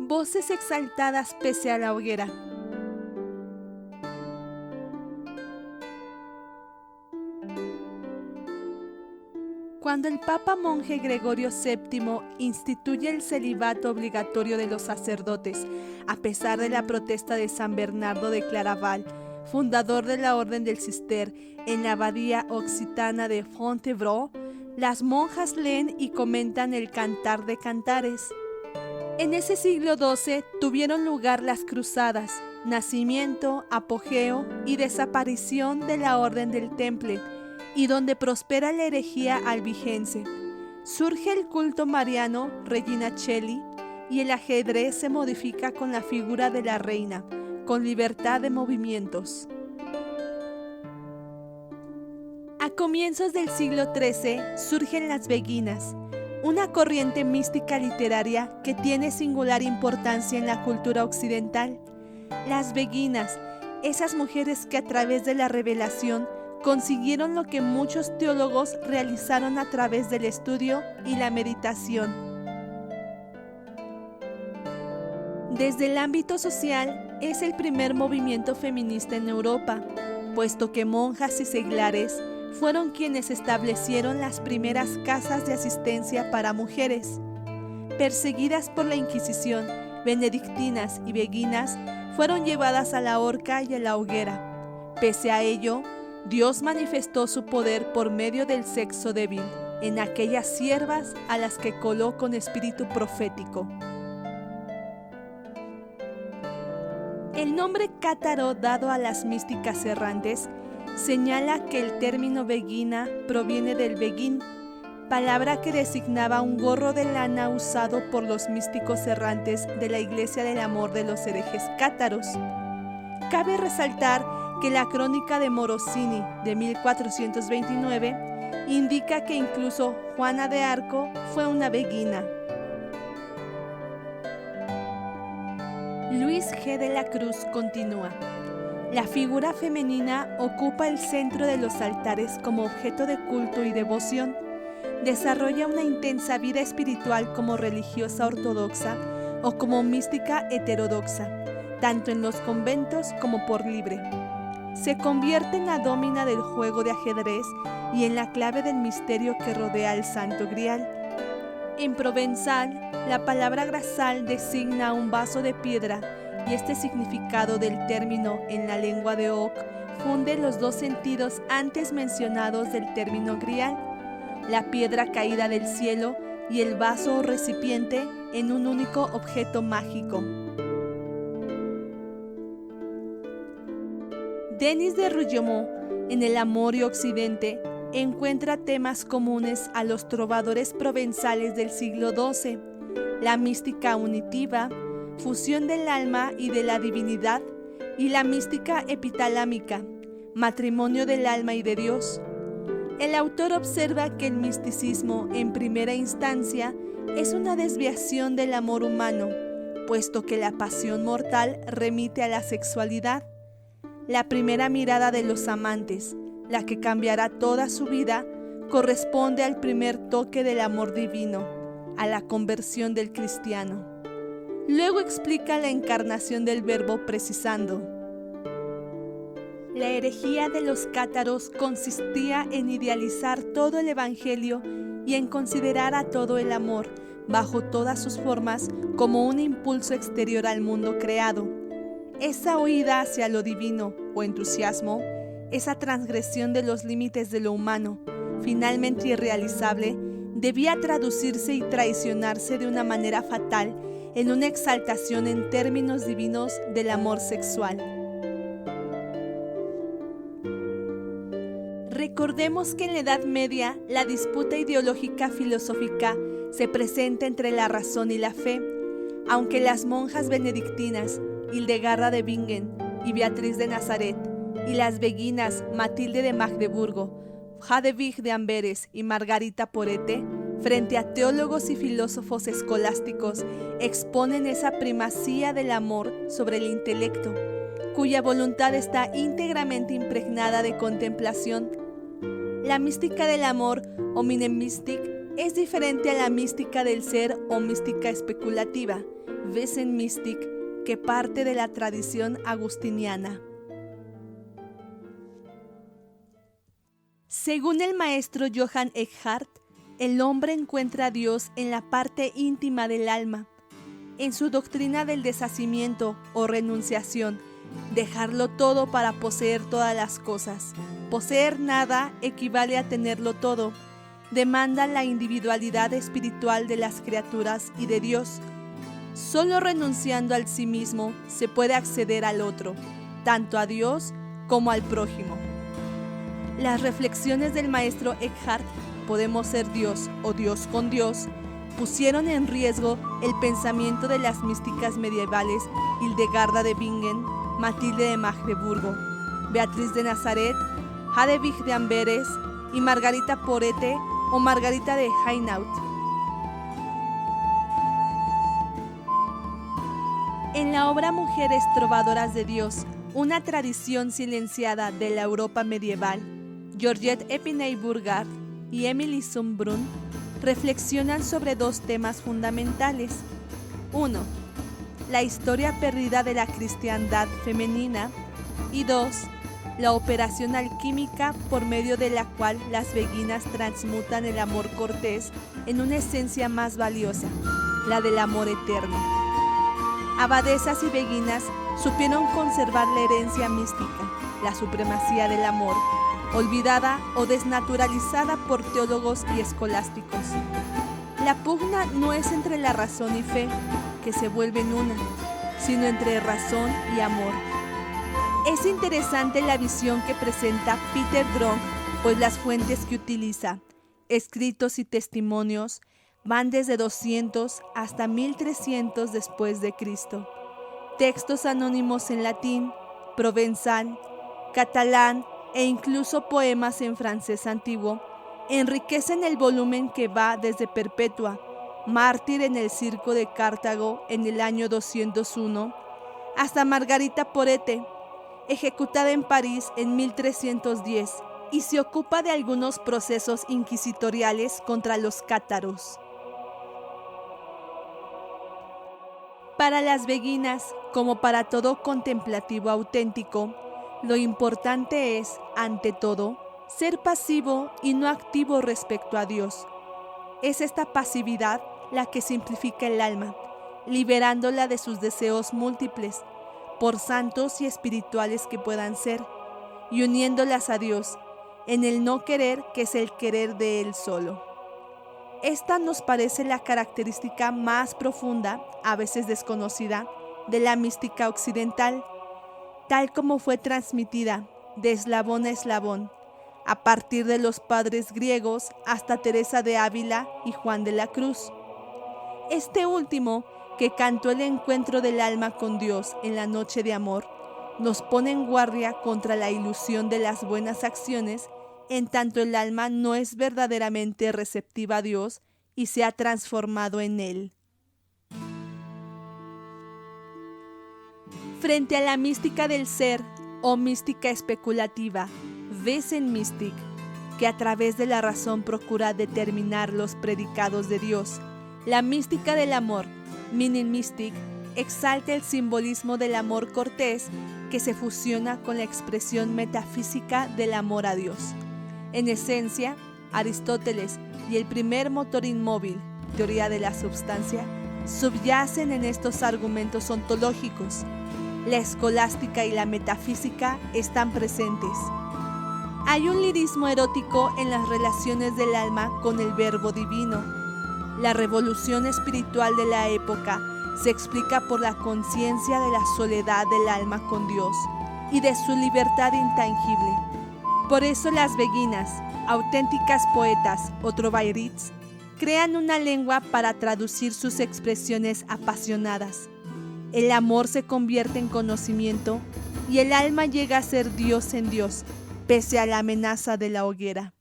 Voces exaltadas pese a la hoguera. Cuando el Papa monje Gregorio VII instituye el celibato obligatorio de los sacerdotes, a pesar de la protesta de San Bernardo de Claraval, fundador de la Orden del Cister en la abadía occitana de Fontevraud, las monjas leen y comentan el Cantar de Cantares. En ese siglo XII tuvieron lugar las cruzadas, nacimiento, apogeo y desaparición de la Orden del Temple, y donde prospera la herejía albigense. Surge el culto mariano, Regina Coeli, y el ajedrez se modifica con la figura de la reina, con libertad de movimientos. A comienzos del siglo XIII surgen las beguinas, una corriente mística literaria que tiene singular importancia en la cultura occidental. Las beguinas, esas mujeres que a través de la revelación consiguieron lo que muchos teólogos realizaron a través del estudio y la meditación. Desde el ámbito social, es el primer movimiento feminista en Europa, puesto que monjas y seglares fueron quienes establecieron las primeras casas de asistencia para mujeres. Perseguidas por la Inquisición, benedictinas y beguinas fueron llevadas a la horca y a la hoguera. Pese a ello, Dios manifestó su poder por medio del sexo débil en aquellas siervas a las que coló con espíritu profético. El nombre cátaro dado a las místicas errantes señala que el término beguina proviene del beguín, palabra que designaba un gorro de lana usado por los místicos errantes de la Iglesia del Amor de los herejes cátaros. Cabe resaltar que la crónica de Morosini de 1429 indica que incluso Juana de Arco fue una beguina. Luis G. de la Cruz continúa. La figura femenina ocupa el centro de los altares como objeto de culto y devoción. Desarrolla una intensa vida espiritual como religiosa ortodoxa o como mística heterodoxa, tanto en los conventos como por libre. Se convierte en la dómina del juego de ajedrez y en la clave del misterio que rodea al Santo Grial. En provenzal, la palabra grasal designa un vaso de piedra y este significado del término en la lengua de Oc funde los dos sentidos antes mencionados del término grial, la piedra caída del cielo y el vaso o recipiente en un único objeto mágico. Denis de Rougemont, en El amor y Occidente, encuentra temas comunes a los trovadores provenzales del siglo XII, la mística unitiva, fusión del alma y de la divinidad, y la mística epitalámica, matrimonio del alma y de Dios. El autor observa que el misticismo, en primera instancia, es una desviación del amor humano, puesto que la pasión mortal remite a la sexualidad. La primera mirada de los amantes, la que cambiará toda su vida, corresponde al primer toque del amor divino, a la conversión del cristiano. Luego explica la encarnación del Verbo precisando: la herejía de los cátaros consistía en idealizar todo el Evangelio y en considerar a todo el amor, bajo todas sus formas, como un impulso exterior al mundo creado. Esa huida hacia lo divino o entusiasmo, esa transgresión de los límites de lo humano, finalmente irrealizable, debía traducirse y traicionarse de una manera fatal en una exaltación en términos divinos del amor sexual. Recordemos que en la Edad Media la disputa ideológica filosófica se presenta entre la razón y la fe, aunque las monjas benedictinas Hildegarda de Bingen y Beatriz de Nazaret, y las beguinas Matilde de Magdeburgo, Jadewig de Amberes y Margarita Porete, frente a teólogos y filósofos escolásticos, exponen esa primacía del amor sobre el intelecto, cuya voluntad está íntegramente impregnada de contemplación. La mística del amor, o Minemystik, Es diferente a la mística del ser o mística especulativa, Wesensmystik, que parte de la tradición agustiniana. Según el maestro Johann Eckhart, el hombre encuentra a Dios en la parte íntima del alma. En su doctrina del deshacimiento o renunciación, dejarlo todo para poseer todas las cosas. Poseer nada equivale a tenerlo todo. Demanda la individualidad espiritual de las criaturas y de Dios. Solo renunciando al sí mismo se puede acceder al otro, tanto a Dios como al prójimo. Las reflexiones del maestro Eckhart, podemos ser Dios o Dios con Dios, pusieron en riesgo el pensamiento de las místicas medievales Hildegarda de Bingen, Matilde de Magdeburgo, Beatriz de Nazaret, Hadewig de Amberes y Margarita Porete o Margarita de Hainaut. En la obra Mujeres trovadoras de Dios, una tradición silenciada de la Europa medieval, Georgette Epinay-Burgard y Emily Sundbrun reflexionan sobre dos temas fundamentales. 1. La historia perdida de la cristiandad femenina. Y 2. La operación alquímica por medio de la cual las beguinas transmutan el amor cortés en una esencia más valiosa, la del amor eterno. Abadesas y beguinas supieron conservar la herencia mística, la supremacía del amor, olvidada o desnaturalizada por teólogos y escolásticos. La pugna no es entre la razón y fe, que se vuelven una, sino entre razón y amor. Es interesante la visión que presenta Peter Drunk, pues las fuentes que utiliza, escritos y testimonios, van desde 200 hasta 1300 después de Cristo. Textos anónimos en latín, provenzal, catalán e incluso poemas en francés antiguo enriquecen el volumen que va desde Perpetua, mártir en el circo de Cartago en el año 201, hasta Margarita Porete, ejecutada en París en 1310, y se ocupa de algunos procesos inquisitoriales contra los cátaros. Para las beguinas, como para todo contemplativo auténtico, lo importante es, ante todo, ser pasivo y no activo respecto a Dios. Es esta pasividad la que simplifica el alma, liberándola de sus deseos múltiples, por santos y espirituales que puedan ser, y uniéndolas a Dios, en el no querer que es el querer de Él solo. Esta nos parece la característica más profunda, a veces desconocida, de la mística occidental, tal como fue transmitida de eslabón a eslabón, a partir de los padres griegos hasta Teresa de Ávila y Juan de la Cruz. Este último, que cantó el encuentro del alma con Dios en la noche de amor, nos pone en guardia contra la ilusión de las buenas acciones, en tanto el alma no es verdaderamente receptiva a Dios y se ha transformado en Él. Frente a la mística del ser o mística especulativa, Wesensmystik, que a través de la razón procura determinar los predicados de Dios, la mística del amor, Minnenmystik, exalta el simbolismo del amor cortés que se fusiona con la expresión metafísica del amor a Dios. En esencia, Aristóteles y el primer motor inmóvil, teoría de la substancia, subyacen en estos argumentos ontológicos. La escolástica y la metafísica están presentes. Hay un lirismo erótico en las relaciones del alma con el verbo divino. La revolución espiritual de la época se explica por la conciencia de la soledad del alma con Dios y de su libertad intangible. Por eso las beguinas, auténticas poetas o trovairits, crean una lengua para traducir sus expresiones apasionadas. El amor se convierte en conocimiento y el alma llega a ser Dios en Dios, pese a la amenaza de la hoguera.